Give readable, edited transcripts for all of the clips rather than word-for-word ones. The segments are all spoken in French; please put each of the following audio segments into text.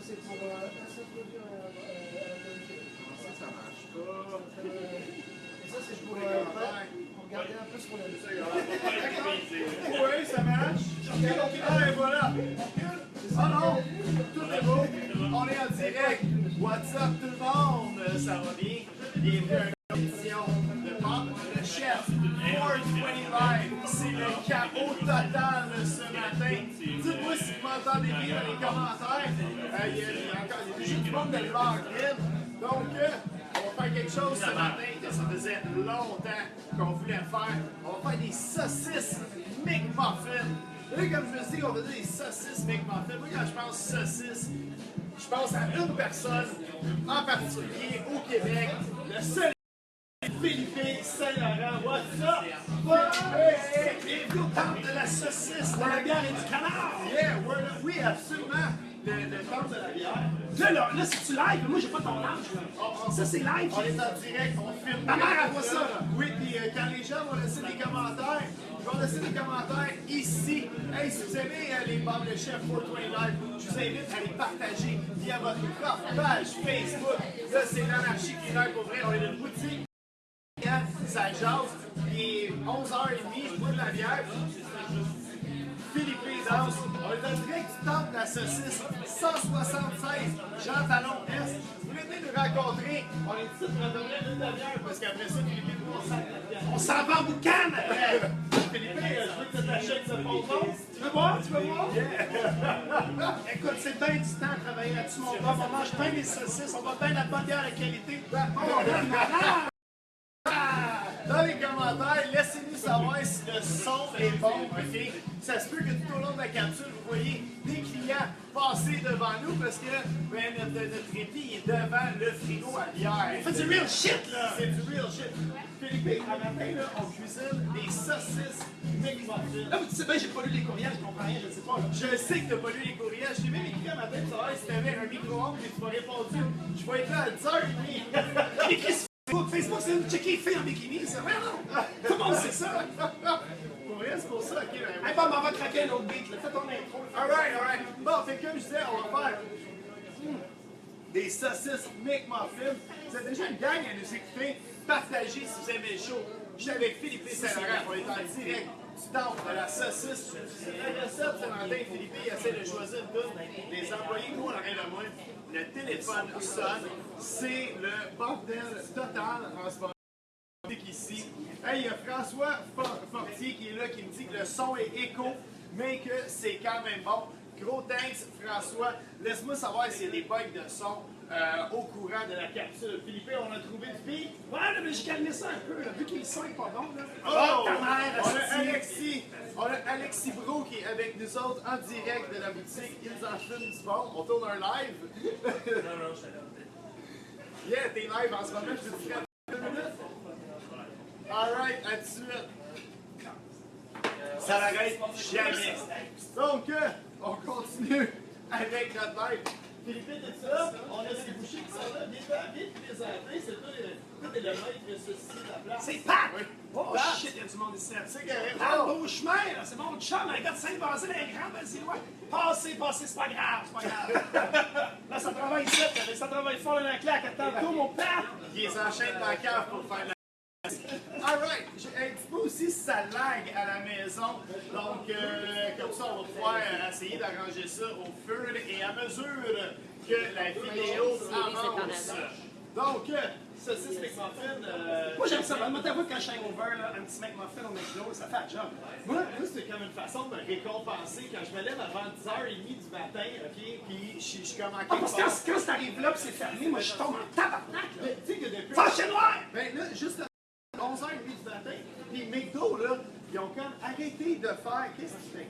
c'est pour s'introduire à la communauté. Ça marche pas. Et ça, c'est pour regarder un peu ce qu'on a dit. Oui, ça marche. Ah, et voilà. Ah non, tout est beau. On est en direct. What's up tout le monde? Ça va bien? Bienvenue à une édition de Bob le Chef 420 Live. C'est le chaos total ce matin. Dites-moi si vous m'entendez bien dans les commentaires. Il y a juste du monde de l'Angleterre. Donc, on va faire quelque chose ce matin que ça faisait longtemps qu'on voulait faire. On va faire des saucisses McMuffin. Là, comme je me dis, on va dire des saucisses McMuffin. Moi, quand je pense saucisses, je pense à une personne en particulier au Québec, le seul Philippe Saint-Laurent. What's up? Bienvenue au temple de la saucisse, de la bière et du canard. Yeah, oui, absolument. Le temple de la bière. Là, c'est-tu live? Moi, j'ai pas ton âge. Ça, c'est live. On est en direct, on filme. Ta mère, elle voit ça. Oui, puis quand les gens vont laisser des commentaires, ils vont laisser des commentaires ici. Hey, si vous aimez les Bob le Chef 420 Live, je vous invite à les partager via votre propre page Facebook. Là, c'est l'anarchie qui est là pour vrai. On est dans une boutique. Ça jase. Il est 11h30, je bois de la bière. Philippe danse. On est en direct du temple de la saucisse 176, Jean Talon Est. Vous voulez venir nous rencontrer? On est ici pour donner une demi-heure parce qu'après ça, Philippe, On s'en va en boucan. Philippe, je veux que tu t'achètes ce bonbon. Tu veux voir? Tu veux voir? Écoute, c'est bien du temps à travailler là-dessus, mon gars. On mange bien des saucisses, on va bien la bonne bière à qualité. Dans les commentaires, laissez-nous savoir si le son est bon, ok? Ça se peut que tout au long de la capsule, vous voyez des clients passer devant nous parce que notre épi est devant le frigo à bière. On fait du real shit, là. C'est du real shit. Philippe, à matin, là, on cuisine des saucisses McMuffin. Là, vous dites, ben, j'ai pas lu les courriels, je comprends rien, je sais pas. Là. Je sais que tu n'as pas lu les courriels. Je t'ai même écrit à matin pour savoir si tu avais un micro-ondes et tu m'as répondu. Je vais être là à 10h30. Écris sur Facebook, c'est une checker fille en bikini, ça. Ouais, non. Tout le monde sait ça. Pour vrai, c'est pour ça, ok. Hey, Bob, on va craquer un autre beat, là. Fais ton intro. Alright. Bon, fait que comme je disais, on va faire des saucisses McMuffin. Vous êtes déjà une gang à nous écouter. Partagez si vous aimez le show. Je suis avec Philippe Saint-Laurent. On est en direct du temple de la saucisse. La recette ce matin, Philippe essaie de choisir une toune. Les employés, nous, on aurait le moins. Le téléphone sonne. C'est le bordel total en ce moment. Ici. Hey, il y a François Fortier qui est là, qui me dit que le son est écho, mais que c'est quand même bon. Gros thanks, François. Laisse-moi savoir s'il y a des bugs de son au courant de la capsule. Philippe, on a trouvé du pic. Ouais, là, mais j'ai calmé ça un peu, là. Vu qu'il sent pas bon, là. Oh! Ta mère, On a Alexis Bro qui est avec nous autres en direct de la boutique. Ils en filment du bon. On tourne un live. Non, je suis là. Yeah, t'es live en ce moment. Je te dirai 2 minutes. Alright, à tout de suite. Ça n'arrête jamais. Donc, on continue avec notre live. Philippe, t'es ça? On a des bouchées qui sont là. Viens présenter. C'est toi le maître ceci de la place. C'est Pat! Oui. Oh Pat. shit, il y a du monde ici. C'est carré. Ah, beau chemin, là. C'est mon chum, un gars de Saint-Basile, un grand, ben c'est loin. Passez, c'est pas grave, c'est pas grave. Là, ça travaille ici, là. Ça travaille fort dans la claque. Attends, mon père. Il les enchaîne dans la cave pour faire la. Alright, dis-moi aussi si ça lag à la maison. Donc, comme ça, on va pouvoir essayer d'arranger ça au fur et à mesure que la vidéo avance. Donc, saucisse McMuffin. Moi, j'aime ça. Moi, t'avoue, quand je suis over, là, un petit McMuffin au McDo, ça fait le job. Moi, c'est comme une façon de me récompenser quand je me lève avant 10h30 du matin, ok? Puis je suis comme en Ah, parce que quand t'arrives là, puis c'est fermé, moi, je tombe en tabarnak, là. Tu sais que depuis. Fâche noir! Ben là, juste à 11h30 du matin, puis McDo, là, ils ont comme arrêté de faire. Qu'est-ce que tu fais?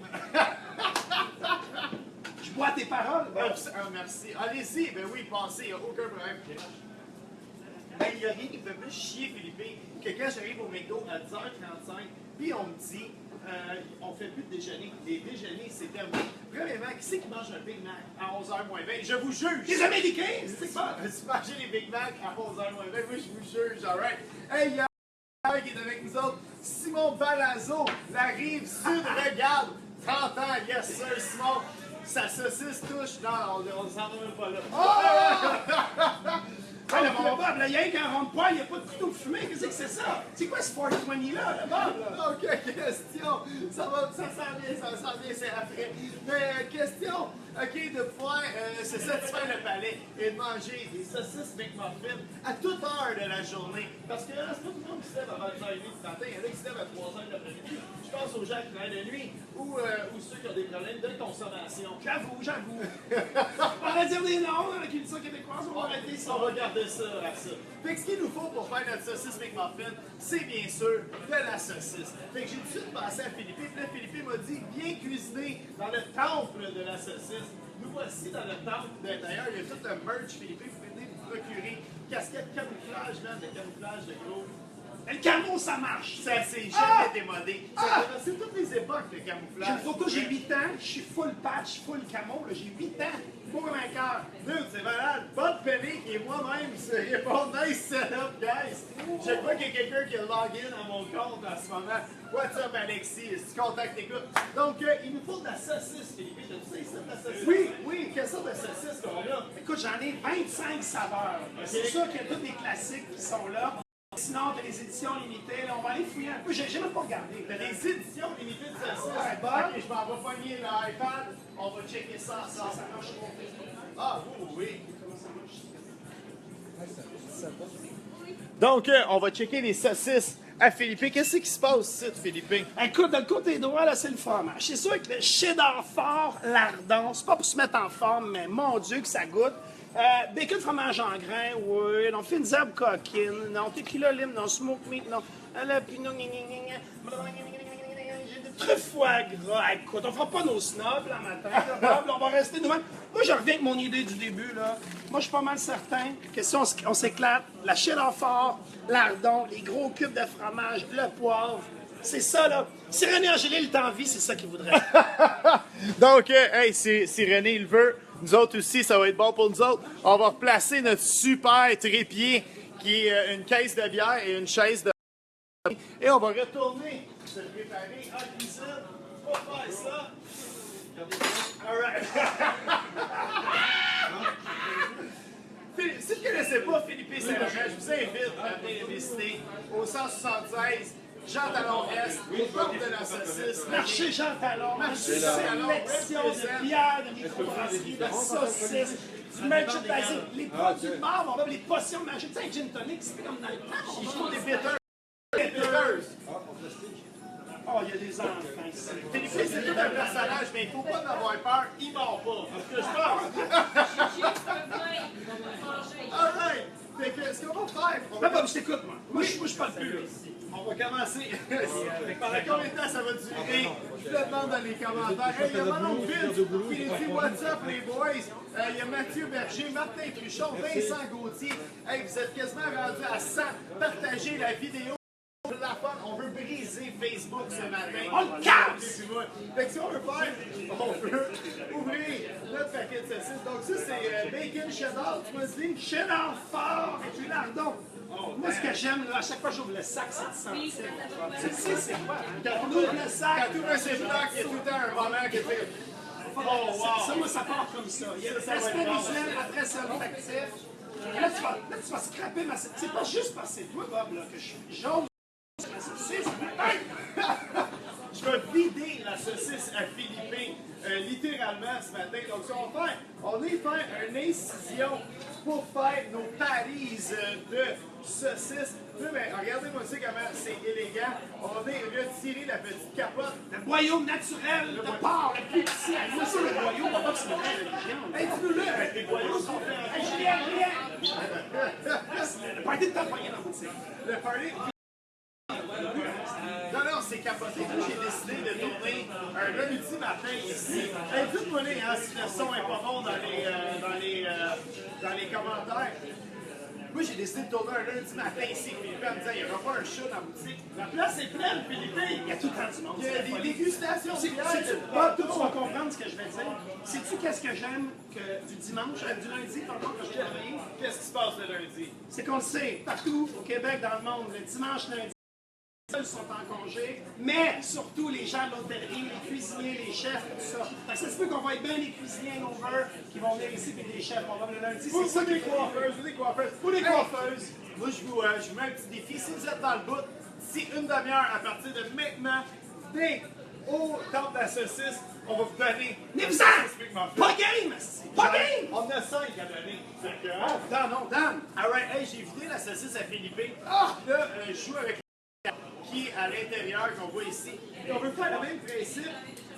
Je bois tes paroles. Merci. Allez-y, ben oui, passez, il n'y a aucun problème. Ben, il n'y a rien qui me fait plus chier, Philippe, que quand j'arrive au McDo à 10h35, puis on me dit, on fait plus de déjeuner. Les déjeuners, c'est terminé. Premièrement, qui c'est qui mange un Big Mac à 11h moins 20? Je vous juge! Les Américains, c'est ça. Tu manges les Big Mac à 11h moins 20? Oui, je vous juge, alright. Hey, il y a qui est avec nous autres, Simon Balazzo, la rive sud, regarde, 30 ans, yes sir, Simon. sa saucisse touche. Non, on s'en va même pas là. Ah, le bon Bob, là, il y a rien qu'un rond de poil, il n'y a pas de couteau fumé, qu'est-ce que c'est ça? C'est quoi ce 420 là, le Bob, là? OK, question. Ça sent bien, c'est après. Mais question, OK, de pouvoir se satisfaire le palais et de manger des saucisses McMuffin à toute heure de la journée. Parce que là, c'est pas tout le monde qui se lève à 20h30 du matin. Il y en a qui se lèvent à 3h de l'après-midi. Je pense aux gens qui travaillent de nuit ou ceux qui ont des problèmes de consommation. J'avoue. On va dire des noms dans la culture québécoise, on va arrêter ça. On va garder ça à ça. Fait que ce qu'il nous faut pour faire notre saucisse McMuffin, c'est bien sûr de la saucisse. Fait que j'ai tout de suite pensé à Philippe. Puis là, Philippe m'a dit, viens cuisiner dans le temple de la saucisse. Nous voici dans le temple. D'ailleurs, il y a tout le merch, Philippe. Vous pouvez venir vous procurer casquette camouflage, là, de camouflage de gros. Le camo, ça marche. Ça s'est jamais démodé. C'est toutes les époques, le J'ai camouflage. une photo, j'ai 8 ans, je suis full patch, full camo, là, j'ai 8 ans, beau comme un cœur. Dude, c'est malade. Bob Pellic et moi-même se répondent nice setup, guys. Je vois qu'il y a quelqu'un qui a login à mon compte en ce moment. What's up, Alexis? Si tu contactes, écoute. Donc, il nous faut de la saucisse, Philippe. T'as-tu ça ici, de la saucisse? Oui. Quelle sorte de saucisse qu'on a? Écoute, j'en ai 25 saveurs. C'est sûr qu'il y a tous les classiques qui sont là. Sinon, t'as les éditions limitées, là, on va aller fouiller un peu. J'ai même pas regardé. T'as des éditions limitées de saucisses. Ouais, bon. Ok, je m'en vais pogner l'iPad. On va checker ça ensemble. Ça marche sur mon Facebook. Ah, oui. Donc, on va checker les saucisses à Philippe. Qu'est-ce qui se passe ici, Philippe? Écoute, de le côté droit, là, c'est le fromage. C'est sûr que le cheddar fort, lardon, c'est pas pour se mettre en forme, mais mon Dieu que ça goûte. Bacon, fromage en grains, oui. Non, fines herbes coquines, non. Tequila lime, non. Smoke meat, non. Jalapeno, j'ai des trucs foie gras. Écoute, on fera pas nos snobs, là, matin. Là, Bob, on va rester nous-mêmes. Moi, je reviens avec mon idée du début, là. Moi, je suis pas mal certain que si on s'éclate, la cheddar fort, lardon, les gros cubes de fromage, le poivre, c'est ça, là. Si René Angélil est en vie, c'est ça qu'il voudrait. Donc, hey, si René il veut, nous autres aussi, ça va être bon pour nous autres. On va replacer notre super trépied qui est une caisse de bière et une chaise de... Et on va retourner se préparer à la cuisine pour faire ça. All right. Si vous ne connaissez pas Philippe Saint-Laurent, je vous invite à venir visiter au 176 Jean Talon-Est, au porte de la saucisse. Marché Jean Talon, une sélection de bières, de microbrasseries, de saucisses, du merchandising, les produits de bar, mon Bob, les potions magiques. Tu sais, un gin tonic, c'est comme dans le temps. Ils font des bitters. Oh, il y a des enfants ici. Philippe, c'est tout un personnage, mais il ne faut pas en avoir peur, il mord pas. C'est ce que je pense. All right. Fait que ce qu'on va faire, Là, Bob, je t'écoute, moi. Moi, je bouge pas le plus, là. on va commencer. Pendant combien de temps ça va durer? Je le demande dans les commentaires. Hey, il y a mon oncle Vince qui nous dit What's up les boys? Il y a Mathieu Berger, Martin Truchon, Vincent Gauthier. Hey, vous êtes quasiment rendus à 100. Partagez la vidéo. La fun, on veut briser Facebook ce matin. On le casse! Fait que si on veut faire, on veut ouvrir notre paquet de saucisses. Donc ça, c'est bacon cheddar, tu m'as dit? Cheddar fort et puis lardon. Moi, ce que j'aime, là, à chaque fois que j'ouvre le sac, c'est de sentir. Tu sais, c'est quoi? Quand on ouvre le sac, Quand tu ouvres ces blocs, il y a tout le temps un moment qui fait... Oh, wow! ça, moi, ça part comme ça. Il y a l'aspect visuel, après ça, l'olfactif. Là, tu vas scraper ma... C'est pas juste parce que c'est toi, Bob, là, que je suis jaune. Ma saucisse, Je vais vider la saucisse à Philippe, littéralement, ce matin. Donc, ce qu'on va faire, on est faire une incision pour faire nos parises de saucisses. Mais regardez-moi ça, comment c'est élégant. On va venir retirer la petite capote. le boyau naturel de porc, le plus petit. Moi, c'est le boyau, Bob, c'est notre religion. Hey, dis-nous-le, tes boyaux sont Hey, faits. Julien! Le party de temps poignet dans la boutique. Le party. Non, c'est capoté. Moi, j'ai décidé de tourner un lundi matin ici. Hey, dites-moi hein, si le son est pas bon dans les commentaires. Moi, j'ai décidé de tourner un lundi matin ici. Philippe me disait, il n'y aura pas un chat dans la boutique. La place est pleine, Philippe. Il y a tout le temps du monde. Il y a des dégustations. Bob, toi, tu vas comprendre ce que je vais dire. Sais-tu qu'est-ce que j'aime du dimanche, du lundi, pardon, quand je vais travailler? Qu'est-ce qui se passe le lundi? C'est qu'on le sait, partout au Québec, dans le monde, le dimanche, lundi, Ils sont en congé, mais surtout les gens de l'hôtellerie, les cuisiniers, les chefs, tout ça. Fait que ça se peut qu'on va être bien les cuisiniers over qui vont venir ici, puis les chefs, on va le lundi. Vous, C'est ça vous qui des est coiffeuses, vous des coiffeuses. Vous les Hey, coiffeuses. Moi, je vous mets un petit défi. Si vous êtes dans le bout, d'ici une demi-heure, à partir de maintenant, venez au temple de la saucisse, on va vous donner. Venez-vous-en! Pas game, esti. Pas game! On en a 5 à donner. Fait que, Oh, Dan, non, Dan! alright, hey, j'ai vidé la saucisse à Philippe. Ah! Là, je joue avec qui est à l'intérieur, qu'on voit ici. Et on veut faire le même principe.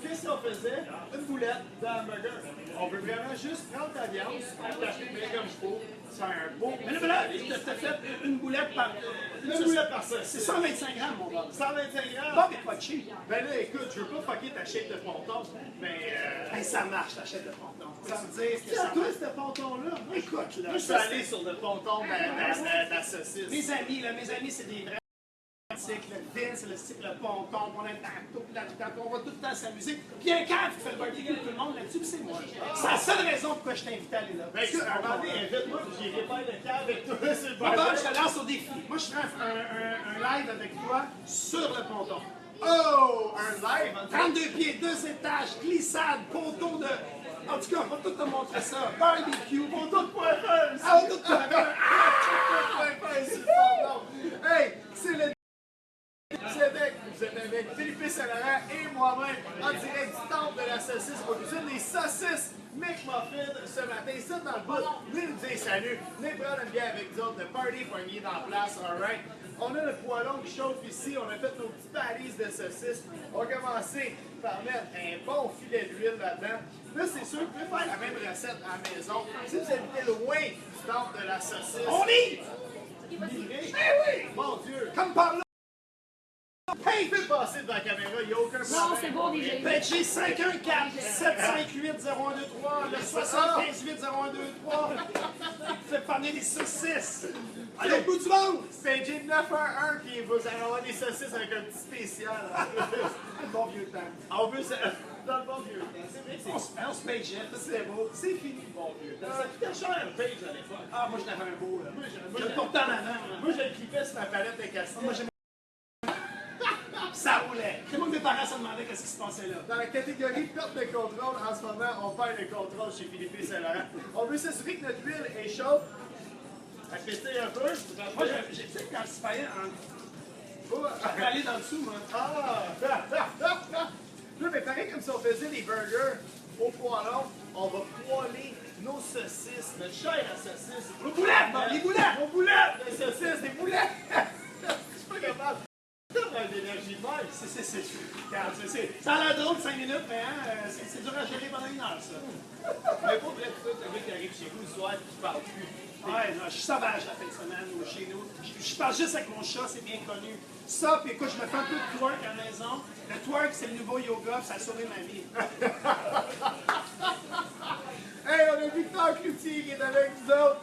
Qu'est-ce qu'on faisait? Une boulette d'hamburger. On veut vraiment juste prendre ta viande, attacher bien comme il faut, faire un beau. Mais là, t'as fait une boulette par. Une boulette par ça. C'est 125 grammes, mon gars. 125 grammes. Bob est pas cheap. Ben là, écoute, je veux pas fucker ta shape de ponton, mais Hey, ça marche, t'achètes le ponton. Ça veut dire que c'est ça à toi marche. ce ponton-là. Écoute, là, Moi, je suis allé sur le ponton de la saucisse. mes amis, c'est des vrais. Le Vince, le style, le ponton, on a on va tout le temps s'amuser. Puis il y a un cadre qui fait le barbecue avec tout le monde là-dessus, puis c'est moi. C'est la seule raison pourquoi je t'ai invité à aller là. Ben écoute, à un moment donné, invite-moi, puis j'irai faire le camp avec toi sur le Bob, barbecue. je te lance au défi. Moi, je ferai un live avec toi sur le ponton. Oh! Un live! 32 pieds, 2 étages, glissade, ponton de. En tout cas, on va tout te montrer ça. Barbecue, ponton de poireuse. Ah, on va tout te faire. Hey, c'est le Québec, vous êtes avec Philippe Saint-Laurent et moi-même en direct du temple de la saucisse. On cuisine des saucisses McMuffin ce matin, ça dans le bout. Venez nous dire salut, venez prendre une bière avec nous autres, le party poignet dans la place, alright? On a le poêlon qui chauffe ici, on a fait nos petites balises de saucisses. On va commencer par mettre un bon filet d'huile là-dedans. Là, c'est sûr, vous pouvez faire la même recette à la maison. Si vous habitez loin du temple de la saucisse, On livre! livrez. Eh oui! Mon Dieu! Comme par là! Hey! Tu peux passer devant la caméra, il n'y a aucun problème. Non, c'est bon, déjà. Pêché 514 758 0123, le 758 0123. Faites parler des saucisses. Allez, au bout du monde! Pagez 911 puis vous allez avoir des saucisses avec un petit spécial. Le bon vieux temps. On veut ça dans le bon vieux temps. C'est vrai que On se pageait, c'est beau. C'est fini le bon vieux temps. Ça coûtait cher un page à l'époque. Ah, moi, j'en avais un beau, là. Moi, Je le portais en avant, là. moi, je le clippais sur ma palette de casse. Moi, ça roulait. C'est moi que mes parents se demandaient qu'est-ce qui se passait là. Dans la catégorie perte de contrôle, en ce moment, on perd le contrôle chez Philippe Saint-Laurent. On veut s'assurer que notre huile est chaude. Elle pétille un peu. Moi, j'ai, tu sais, quand je faillais en. Oh, J'allais aller dans le dessous, moi. ah! Là, mais pareil comme si on faisait des burgers au poêlon, on va poêler nos saucisses, notre chair à saucisse. Les boulettes, Bob, les boulettes! Nos boulettes de saucisses, des boulettes! Je suis pas capable. T'as de l'énergie de même. Regarde, ça a l'air drôle de 5 minutes, mais hein, c'est dur à gérer pendant une heure, ça. Mais pas vrai que le gars qui arrive chez vous le soir et qui parle plus. Ouais, non, je suis sauvage la fin de semaine ou chez nous. Je parle juste avec mon chat, c'est bien connu. Ça, puis écoute, je me fais un peu de twerk à la maison. Le twerk, c'est le nouveau yoga, ça a sauvé ma vie. Hey, on a Victor Cloutier qui est avec nous autres.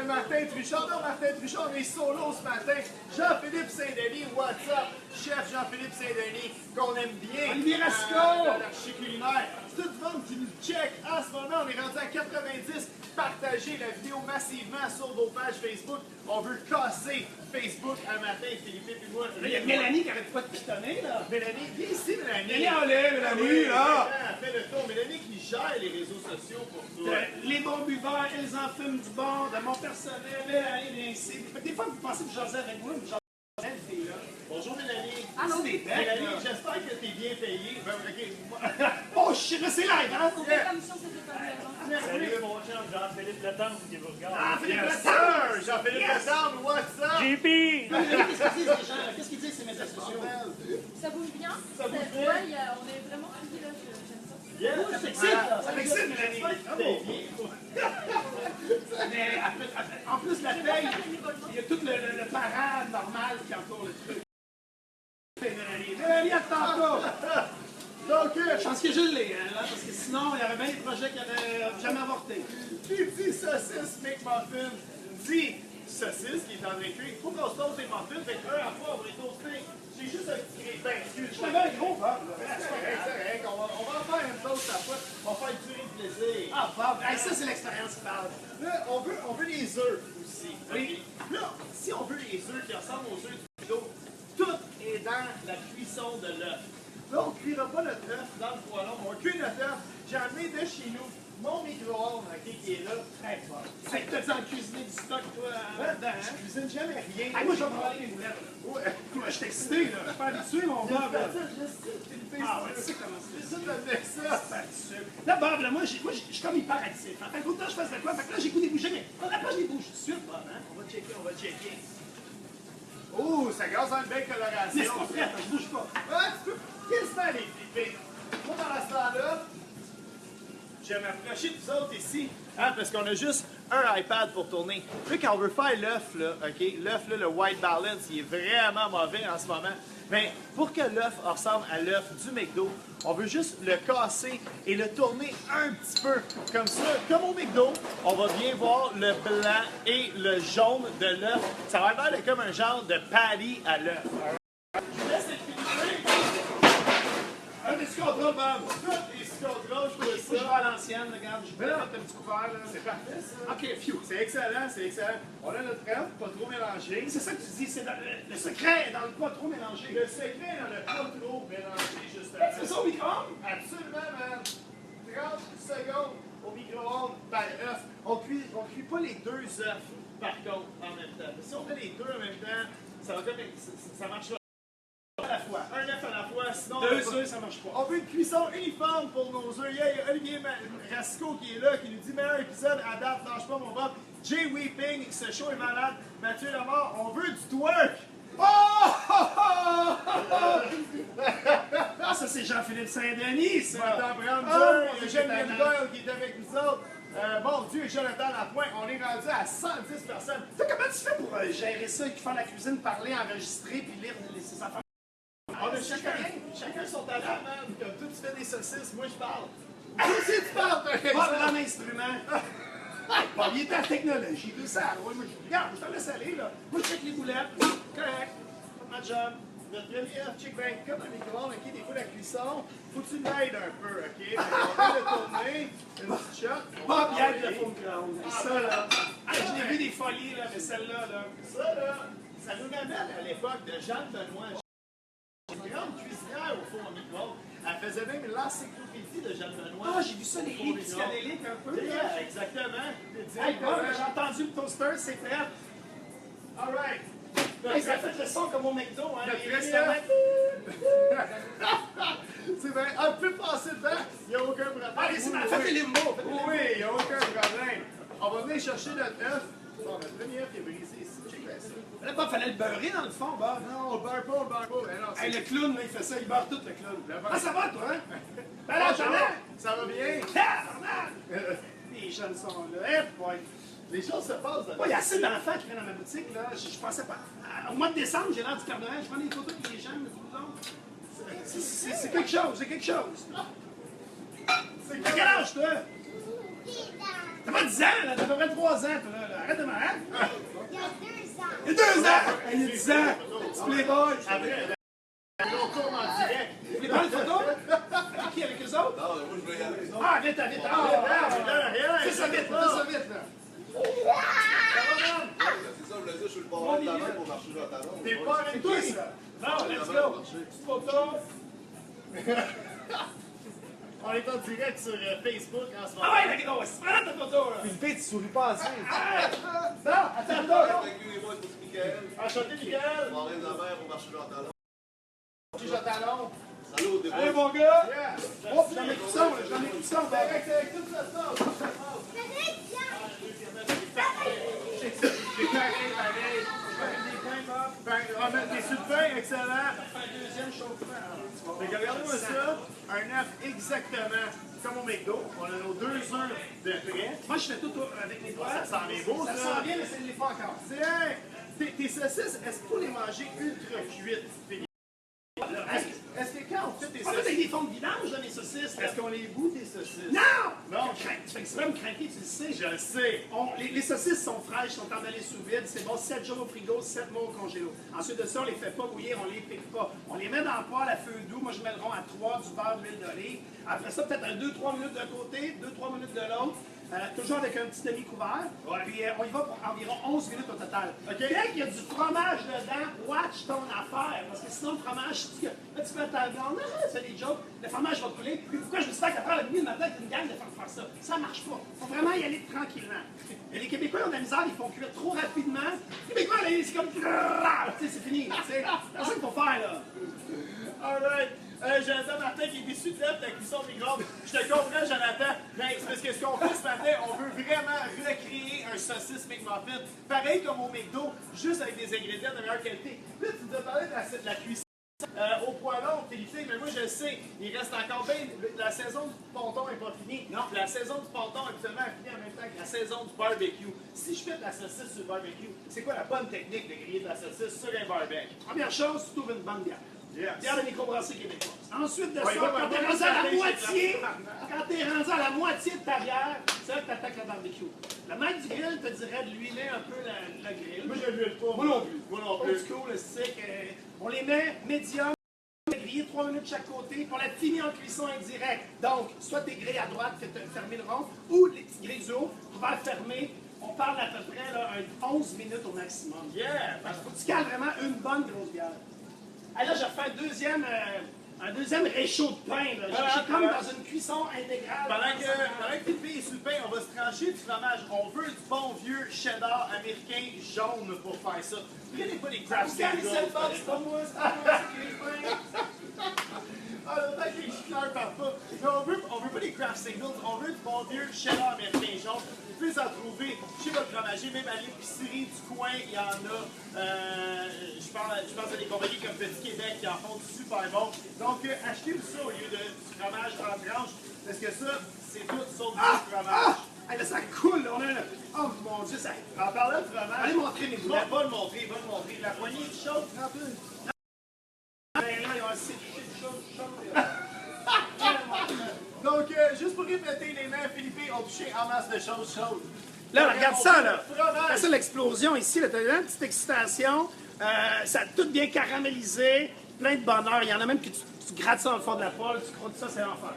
Martin Truchard, non, Martin Truchard, on est solo ce matin. Jean-Philippe Saint-Denis, what's up? Chef Jean-Philippe Saint-Denis, qu'on aime bien. Olivier Rasco! L'archi culinaire. C'est tout le monde qui nous check. En ce moment, on est rendu à 90. Partagez la vidéo massivement sur vos pages Facebook. On veut casser Facebook un matin, Philippe et moi. Là, il y a Mélanie qui arrête pas de pitonner, là. Mélanie, viens ici, Mélanie. Mélanie, enlève, Mélanie, là. Fais le tour. Mélanie qui gère les réseaux sociaux pour toi. Les bons buveurs, ils en fument du bon, de mon personnel, Mélanie, bien ici. Des fois, vous pensez que je jasais avec vous, mais je jasais avec elle, fille, là. Bonjour, Mélanie. Allô, des becs, Mélanie, là. j'espère que t'es bien payé. Ben, ok. Oh, shit, là, c'est live, hein? On fait comme si on s'était pas vu avant. Salut mon chum Jean-Philippe Letendre qui vous regarde. Ah, Philippe Yes, Latard! sir! Jean-Philippe Latendre, what's up? JP! Qu'est-ce qu'ils disent, les gens? Qu'est-ce qu'ils disent, ces médias sociaux? Ça bouge bien. Ça bouge bien. Ouais, on est vraiment suivis là, j'aime ça. Yes. Ça t'excite, là? Ça t'excite, Mélanie? J'espère que t'es bien. Mais en plus, la paye, il y a tout le parade normal qui entoure le truc. Mélanie, attends pas! Donc, Je pense que je l'ai, hein, là, parce que sinon, il y aurait bien des projets qui n'auraient jamais avorté. qui dit saucisse McMuffin dit saucisse qui est en écrit. Il faut qu'on se toast des muffins, fait qu'un à la fois, on va les toaster. J'ai juste un petit grille. Ben, Je excuse-moi. t'avais un gros Bob, là. C'est correct, c'est correct. On va en faire une toast à la fois. On va faire durer le plaisir. Ah, Bob, hey, ça, c'est l'expérience qui parle. Là, on veut les œufs aussi. Oui. Là, si on veut les œufs qui ressemblent aux œufs du frigo, tout est dans cuisson de l'œuf. Là, on ne cuira pas notre œuf dans le poêlon, on cuit notre œuf. J'ai amené de chez nous mon micro-ondes, ok, qui est là, très fort. C'est que t'as dit en cuisiner du stock, toi, là-dedans, hein? Je cuisine jamais rien. Hey, moi, je vais me râler les boulettes. Ouais. Moi, je suis excité, là. Je suis pas habitué, mon Bob, là. Ah ouais, tu sais comment c'est. C'est ça, t'as fait ça. Pas de sucre. Là, Bob, là, moi, je suis comme hyperactif. Fait que autant je fasse de quoi? Fait que là, j'ai goût des bouger, mais faudrait pas que je les bouge tout de suite, Bob, hein? On va checker, on va checker. Oh, ça gaze dans une belle coloration. Mais c'est pas prêt, je bouge pas. Ah, tu peux quasiment les flipper. Moi, dans ce temps-là, je vais m'approcher de vous autres ici, hein, parce qu'on a juste un iPad pour tourner. Puis quand on veut faire l'œuf, là, OK, l'œuf, là, le white balance, il est vraiment mauvais en ce moment. Mais pour que l'œuf ressemble à l'œuf du McDo, on veut juste le casser et le tourner un petit peu. Comme ça, comme au McDo, on va bien voir le blanc et le jaune de l'œuf. Ça va avoir comme un genre de patty à l'œuf. Je laisse l'équilibrer. Un petit contrôle, Bob. Toutes les contrôles, je Moi, je fais vais ça. à l'ancienne, regarde. Je vais Mais non. mettre un petit couvert, là. C'est parfait, ça. OK, phew. C'est excellent, c'est excellent. On a notre œuf, pas trop mélangé. C'est ça que tu dis, c'est le secret est dans le pas trop mélangé. Le secret dans le pas trop mélangé, justement. C'est ça au micro-ondes? Absolument, man. 30 secondes au micro-ondes par œuf. On cuit pas les deux œufs, par contre, en même temps. Si on fait les deux en même temps, ça va comme... ça marche pas. À la fois. Un œuf à la fois, sinon... Deux œufs, ça marche pas. On veut une cuisson uniforme pour nos œufs. Il y a Olivier Rasco qui est là, qui nous dit meilleur épisode à date, lâche pas mon Bob. Jay Weeping, ce show est malade. Mathieu Lamar, on veut du twerk. Oh! Ah, ça, c'est Jean-Philippe Saint-Denis, On va ça. t'en prendre Ah, deux. mon Il y Dieu, a Jeanne talent. Doyle qui est avec nous autres. Mon Dieu, Jonathan Lapointe, on est rendu à 110 personnes. Toi, comment tu fais pour gérer ça, faire la cuisine, parler, enregistrer, puis lire ces affaires? On a chacun son talent, man. Comme toi, tu fais des saucisses, moi, je parle. Toi aussi, tu parles, par Pas exemple. grand instrument. Pas bien ta technologie, tout ça. Oui, moi, regarde, je te laisse aller, là. Moi, je check les boulettes. Correct. Pas ma job. Notre premier œuf, check bien, comme un micro-ondes, ok, des fois la cuisson, faut que tu l'aides un peu, ok? Fait qu'on va le tourner, une petite shot. Pas bien de le fond de ground. Ça, là. Ah, je l'ai vu des folies, là, mais celle-là, là. Ça, là, ça nous ramène à l'époque de Jeanne Benoît. Une grande cuisinière au four au micro-ondes. Elle faisait même l'encyclopédie de Jeanne Benoît. Ah, j'ai vu ça, les livres psychédéliques, un peu. Yeah, exactement. Hey, Bob, j'ai entendu le toaster, c'est prêt. All right. Hey, ça fait le son comme au McDo, hein. Notre les premier restaurants. C'est vrai, on peut passer dedans, il n'y a aucun problème. Allez, c'est ma fête, les limbo. Oui, il n'y a aucun problème. On va venir chercher notre œuf. Bon, notre premier œuf est brisé ici. Check bien ça. Là, Bob, fallait le beurrer dans le fond, Bob. Non, on beurre pas, on beurre pas. Mais non, Hey, le clown, là, il fait ça, il beurre tout le clown. Le beurre. Ah, ça va, toi, hein? Ben Ah, là, ça j'en va? ai. Ça va bien? Tabarnak! Les jeunes sont là. Eh, boy. Les choses se passent. Moi, il y a assez d'enfants qui viennent dans ma boutique, là. Je pensais pas. Au mois de décembre, j'ai l'air du Père Noël. Je prends des photos avec les gens, mais tout le temps. C'est quelque chose, c'est quelque chose. C'est T'as quel âge, toi? T'as pas 10 ans, là. T'as à peu près 3 ans, toi, là. Arrête de me hein? Il y a 2 ans. Il y a 2 ans! Il y a 10 ans! C'est Playboy! Après, on tourne en direct. Vous voulez prendre une photo? Avec qui? Avec eux autres? Non, moi je veux y aller. Ah, vite, vite! Ah, C'est fais ça vite, fais ça vite, là. C'est ça, je voulais dire, je suis le parrain de la main pour marcher dans ta langue. T'es pas C'est avec toi, qui? ça. Bon, let's go. Petite photo. On est en direct sur Facebook en ce moment. Ah ouais, d'accord, c'est prends ta photo, là. Philippe, tu souris pas assez. Non, attends, Avec lui et moi, c'est Michael. Enchanté, Miguel. Parrain de la mer pour marcher dans ta langue. Jean Talon. Salut au début. Allez, mon gars. Yeah. Oh, j'en ai tout ça, là. J'en ai tout ça. Direct avec tout ça, ça. C'est pareil, pareil. On met des sur le pain, excellent. Un deuxième chauffement. Fait que regardez-moi ça, un œuf exactement comme au McDo. On a nos 2 œufs de près. Moi, je fais tout avec les doigts. Ça sent bien beau, Ça ça. sent bien, mais ça ne l'est pas encore. Tiens, tes saucisses, est-ce qu'il faut les manger ultra cuites, Philippe? Est-ce que quand on fait tes On fait avec saucisses, des fonds de vidange, là, mes saucisses. est-ce qu'on les bout, tes saucisses? Non! Non. Tu fais exprès de me craquer, tu le sais. Je le sais. Les saucisses sont fraîches, sont emballées sous vide. C'est bon, 7 jours au frigo, 7 mois au congélo. Ensuite de ça, on les fait pas bouillir, on les pique pas. On les met dans le poêle à feu doux. Moi, je mets le rond à 3, du beurre, de l'huile d'olive. Après ça, peut-être un 2-3 minutes d'un côté, 2-3 minutes de l'autre. toujours avec un petit demi-couvert. Ouais. Puis on y va pour environ 11 minutes au total. OK. Dès qu'il y a du fromage dedans, watch ton affaire. Parce que sinon, le fromage, si tu mets ta viande, c'est des jokes, le fromage va couler. Puis pourquoi je me suis dit qu'après la nuit, le matin, avec une gang de faire ça? Ça marche pas. Il faut vraiment y aller tranquillement. Et les Québécois, ils ont de la misère, ils font cuire trop rapidement. Les Québécois, là, c'est comme. Tu sais, c'est fini. C'est ça qu'il faut faire, là. Alright. Jonathan Martin qui est déçu de la cuisson au micro. Je te comprends, Jonathan. Mais c'est parce que ce qu'on fait ce matin, on veut vraiment recréer un saucisse McMuffin. Pareil comme au McDo, juste avec des ingrédients de meilleure qualité. Là, tu nous as parlé de la cuisson. Au poêlon, Philippe, mais moi je le sais, il reste encore bien. La saison du ponton n'est pas finie. Non, la saison du ponton habituellement est finie en même temps que la saison du barbecue. Si je fais de la saucisse sur le barbecue, c'est quoi la bonne technique de griller de la saucisse sur un barbecue? Première chose, tu trouves une bonne bière. Yes. Bière de microbrasserie québécoise. Ensuite de ça, Ouais, quand t'es rendu à la moitié, chez de ta bière, c'est là que t'attaques le barbecue. Le maître du grill te dirait de l'huiler un peu le grill. Moi je ne l'huile pas. Moi non plus. Moi non Old plus. school, c'est on les met médium, grillés 3 minutes de chaque côté, puis on la finit en cuisson indirecte. Donc, soit tes grilles à droite que tu as fermé le rond, ou les petites grilles du haut, couvert fermé. On parle à peu près là, 11 minutes au maximum. Yeah! Parce qu'il faut que tu cales vraiment une bonne grosse bière. Ah, là, j'ai fait un deuxième réchaud de pain. Là. J'ai comme dans une cuisson intégrale. Pendant que Philippe est sur le pain, on va se trancher du fromage. On veut du bon vieux cheddar américain jaune pour faire ça. Prenez pas les crab Pascal, singles. c'est pas moi, c'est pas moi, c'est qui les pains. Ah, le temps que les chuteurs partent pas. Mais on veut pas les craft singles, on veut du bon vieux cheddar américain jaune. Vous pouvez en trouver chez votre fromager, même à l'épicerie du coin, il y en a. Je pense à des compagnies comme Petit Québec qui en font du super bon. Donc, achetez-vous ça au lieu de du fromage en tranche, parce que ça, c'est tout sauf du fromage. Hey, là, ça coule, là. On a oh mon Dieu, ça. En parlant de fromage, Allez montrer mes va doigts. le montrer, va le montrer. La poignée de chaude, trempe-le. Ben là, ils ont assez de choses. Donc, juste pour répéter, les mains Philippe ont touché en masse de choses chaudes. Là, regarde ça, là. Fromage. Regarde ça, l'explosion ici. Là, t'as une petite excitation. Ça a tout bien caramélisé. Plein de bonheur. Il y en a même que tu grattes ça dans le fond de la poêle. Tu crois que ça, c'est l'enfer.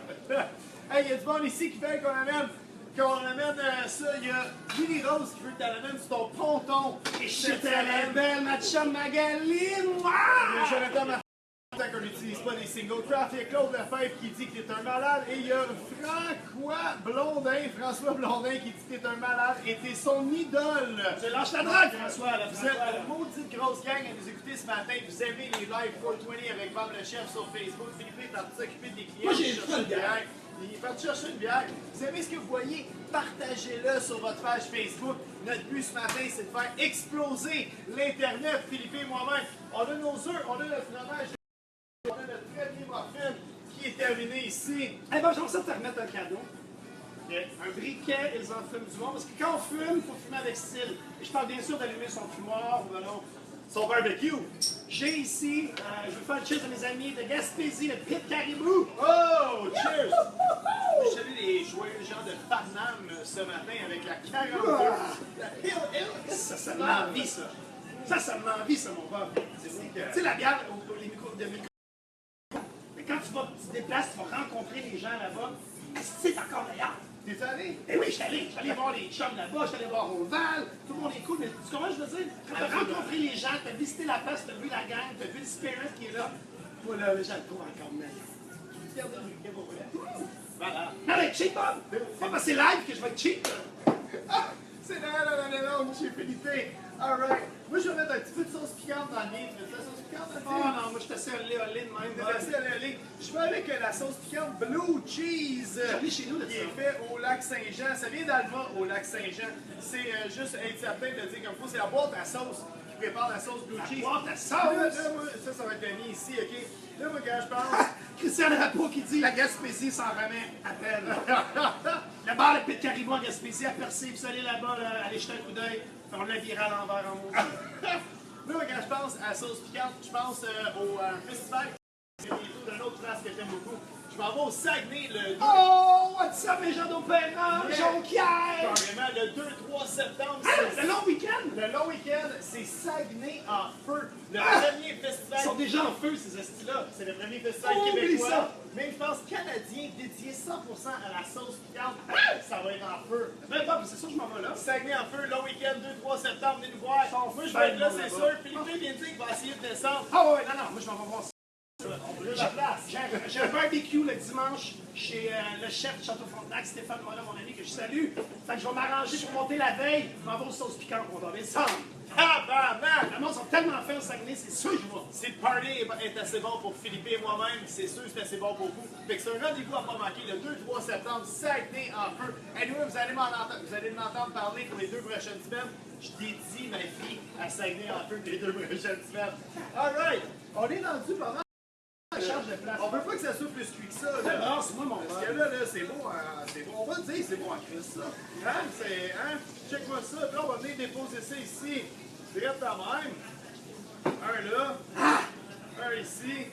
Hey, il y a du monde ici qui veut qu'on amène ça. Il y a Willy Rose qui veut que tu l'amènes sur ton ponton. Et shit, elle est belle, ma chum Magaline. Il y a Wow! Jonathan Martin qu'on n'utilise pas des single craft. Il y a Claude Lefebvre qui dit que t'es un malade. Et il y a François Blondin qui dit que t'es un malade et t'es son idole. Je lâche la drague, François. Là, Vous êtes une maudite grosse gang à nous écouter ce matin. Vous aimez les live 420 avec Bob le chef sur Facebook. Philippe est parti s'occuper des clients. Moi, j'ai Il le cherche fun, une bière. Il est parti chercher une bière. Vous aimez ce que vous voyez? Partagez-le sur votre page Facebook. Notre but ce matin, c'est de faire exploser l'Internet. Philippe et moi-même, on a nos œufs, on a notre fromage, on a notre premier muffin qui est terminé ici. Eh ben, j'aimerais ça te remettre un cadeau. Un briquet, ils en fument du monde. Parce que quand on fume, il faut fumer avec style. Et je parle bien sûr d'allumer son fumoir ou non. Son barbecue. J'ai ici, je veux faire le cheers à mes amis de Gaspésie, le Pit Caribou. Oh, cheers! Je salue les joyeux gens de Farnham ce matin avec la 42. La Hill Hill. Ça me l'envie, ça. Ça me l'envie, ça, mon gars. Tu sais, la bière, les micros de micro. Mais quand tu te déplaces, tu vas rencontrer les gens là-bas. C'est encore d'ailleurs. T'es allé? Eh oui, je suis allé voir les chums là-bas, je suis allé voir Oval, tout le monde est cool, mais tu comprends, je veux dire, quand tu as rencontré les gens, tu as visité la place, tu as vu la gang, tu as vu le spirit qui est là, moi là, je le trouve encore meilleur. Regarde le briquet pour vrai. Voilà. Non, mais cheap, Bob! Pas parce que c'est live que je vais être cheap, là. Ah, c'est non, monsieur Philippe. Alright. Moi, je vais mettre un petit peu de sauce piquante dans le mien. Tu veux de la sauce piquante dans le Oh mien? non, moi je suis assez olé de même. Je vais avec la sauce piquante Blue Cheese J'en ai chez nous, là, qui ça. est fait au lac Saint-Jean. Ça vient d'Alma au lac Saint-Jean. C'est juste être certain de dire comme quoi c'est la boîte à sauce qui prépare la sauce Blue Cheese. boîte à sauce? Là, moi, ça va être mis ici, ok? Là, moi, quand je pense. Christian Drapeau qui dit la Gaspésie s'en remet à peine. Le bar de Pit Caribou en Gaspésie a percé, vous allez là-bas, là, allez jeter un coup d'œil, on l'a viré à l'envers en mot. Là, moi, quand je pense à la sauce piquante, je pense au festival. C'est d'un autre place que j'aime beaucoup. Je Je m'en vais au Saguenay le 2. Oh, what's up, mes gens d'opéra, Jonquière! Carrément, le 2-3 septembre. Le long week-end! Le long week-end, c'est Saguenay en feu. Le premier Ils festival. sont déjà en feu, ces estis-là. C'est le premier festival Oh, oublie québécois. ça. Même, je pense, canadien, dédié 100% à la sauce piquante. Ça va être en feu. Ben, Bob, c'est sûr que je m'en vais là. Saguenay en feu, long week-end, 2-3 septembre, venez nous voir. Moi, je vais être là, c'est sûr. Philippe vient de dire qu'il va essayer de descendre. Ah ouais, non, moi je m'en vais voir ça. On brûle la place. J'ai un barbecue le dimanche chez le chef de Château Frontenac, Stéphane Morin, mon ami que je salue. Fait que je vais m'arranger pour monter la veille. Je m'en vais aux sauces piquantes, on va descendre. Tabarnak! Les gens sont tellement faits au Saguenay, c'est sûr que je vais. Si le party est assez bon pour Philippe et moi-même, c'est sûr que c'est assez bon pour vous. Fait que c'est un rendez-vous à pas manquer le 2-3 septembre, Saguenay en feu. Anyway, vous allez m'entendre parler pour les 2 prochaines semaines. Je dédie ma vie à Saguenay en feu pour les 2 prochaines semaines. Alright! On est rendu pas mal. Charge de place. On veut pas que ça soit plus cuit que ça. Là. Non, c'est moi mon Parce père. que là, c'est bon, c'est bon. On va dire c'est bon à Chris, ça. Hein? C'est, hein? Check-moi ça. Puis là, on va venir déposer ça ici. Direct à même. Un là. Un ici.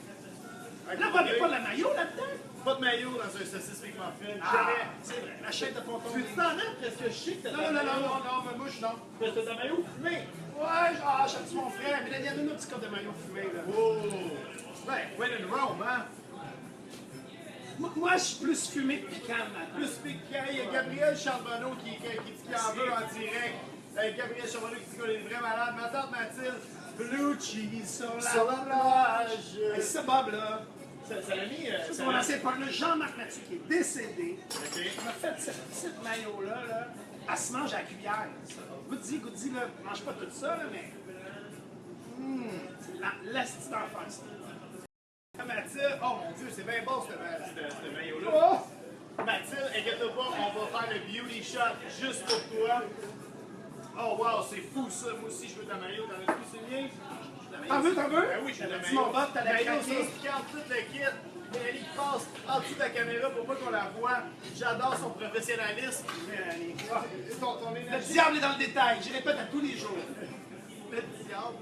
Là, Bob, il n'y a pas de maillot là-dedans? Pas de maillot dans un saucisse McMuffin. Ah, c'est vrai, la chaîne de ponton. Tu t'en as parce que je sais que t'as Non, mais moi je non. Parce que t'as de maillot fumé. Ouais, j'aime mon frère, mais là, il y a un petit code de maillot fumé, là. Oh! Ben, when in Rome, hein? Moi, je suis plus fumé que piquant, maintenant. Plus piquant, il y a Gabriel Charbonneau qui dit qu'il en veut en direct. Gabriel Charbonneau qui dit qu'on est vraiment malade. Ma tante Mathilde, Blue Cheese sur la plage. Hey, c'est Bob, là. Ça l'a mis. C'est mon ancien partner Jean-Marc Mathieu qui est décédé. Ok. Il m'a fait cette petite maillot-là, là. Elle se mange à la cuillère, ça. Goûte-y, là. Mange pas tout ça, là, mais. C'est l'asti d'enfer, ça. Mathilde, oh mon Dieu, c'est bien bon ce maillot-là. Oh! Mathilde, inquiète-toi pas, on va faire le beauty shot juste pour toi. Oh wow, c'est fou ça. Moi aussi, je veux ta maillot. T'en as-tu, c'est bien? T'en veux? Ben oui, je veux ta Dis mon maillot. Bob, t'as la maillot, craquer. sauce piquante, tout le kit. Mélanie qui passe en dessous de la caméra pour pas qu'on la voit. J'adore son professionnalisme. Mélanie. Ton Le énergie. diable est dans le détail, je répète à tous les jours. Le diable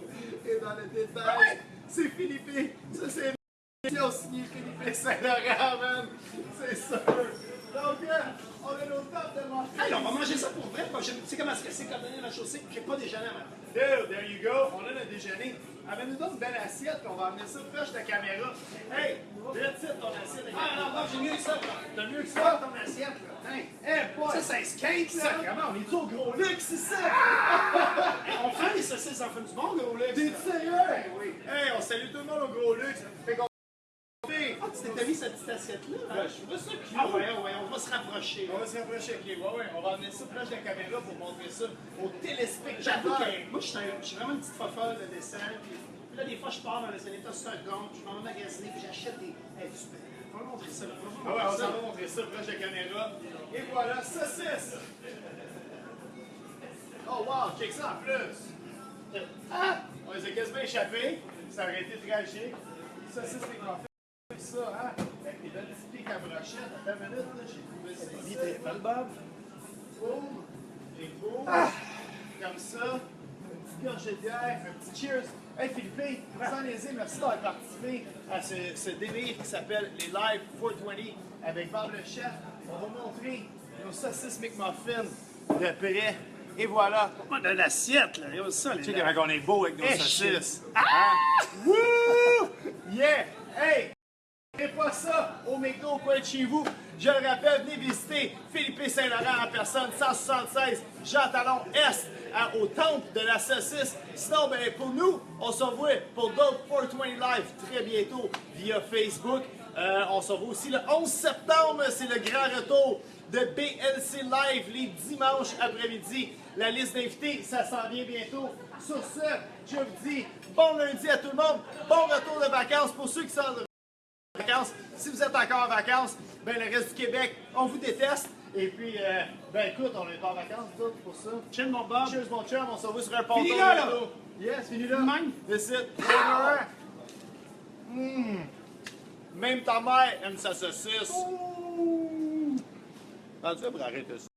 est dans le détail. C'est Philippe. Ça, c'est qui ont signé Philippe Saint-Laurent, man. C'est sûr. Donc, on est au top de manger. Hey, on va manger ça pour vrai. Tu sais comment c'est quand on est à la chaussée? J'ai pas déjeuné à matin. There you go. On a le déjeuner. Amène-nous donc une belle assiette, puis on va amener ça proche de la caméra. Hey, vite ton assiette. Ah non, Bob, j'ai mieux que ça. T'as mieux que Pas ça? ton assiette, là. Hey, Eh, ça, c'est un skate, là. Comment on est au gros luxe ici? On fait les saucisses en fin du bon, gros, là. T'es sérieux? Oui. Hey, on salue tout le monde au gros luxe. Fait qu'on Ah, tu t'es mis cette petite assiette-là? je trouve ça cute. Ah ouais, on va se rapprocher. On va se rapprocher, ok. Ouais, on va amener ça proche de la caméra pour montrer ça aux J'avoue téléspectateurs. que moi, je suis vraiment une petite fofolle de dessin. Puis là, des fois, je pars dans les états secondes, je m'en vais magasiner, puis j'achète des. Hey, super. On va montrer ça là. Ah ouais, on s'en va montrer ça proche de la caméra. Et voilà, saucisse! Oh wow, check ça en plus! Ah! On les a quasiment échappés. Ça aurait été tragique. Saucisse McMuffin. Ça, hein? Avec des belles petites piques à brochette. Attends une minute, là, j'ai trouvé ça. Dis, t'es mal, Bob? Boum! Et boum! Comme ça. Une petite gorgée de bière, un petit cheers. Hey Philippe, sans léser, merci d'avoir participé à ce délire qui s'appelle les Live 420 avec Bob le chef. On va montrer nos saucisses McMuffin de près. Et voilà. Moi, de l'assiette, là. Regarde ça, les Tu sais comment on est beau avec nos Eh, saucisses. Ah! Wouh! Yeah! Hey! Et pas ça au McDo coin de chez vous. Je le rappelle, venez visiter Philippe Saint-Laurent en personne, 176 Jean Talon Est, au temple de la saucisse. Sinon, ben, pour nous, on se revoit pour d'autres 420 Live très bientôt via Facebook. On se revoit aussi le 11 septembre, c'est le grand retour de BLC Live les dimanches après-midi. La liste d'invités, ça s'en vient bientôt. Sur ce, je vous dis bon lundi à tout le monde, bon retour de vacances pour ceux qui sont en vacances. Si vous êtes encore en vacances, ben le reste du Québec, on vous déteste. Et puis, ben écoute, on est pas en vacances, tout pour ça. Chill, mon Bob. Cheers, mon chum, on se revoit sur un ponton. Fini là, là. bientôt. Yes, fini là. Même. That's it. Même ta mère aime sa saucisse. Tu vas arrêter ça.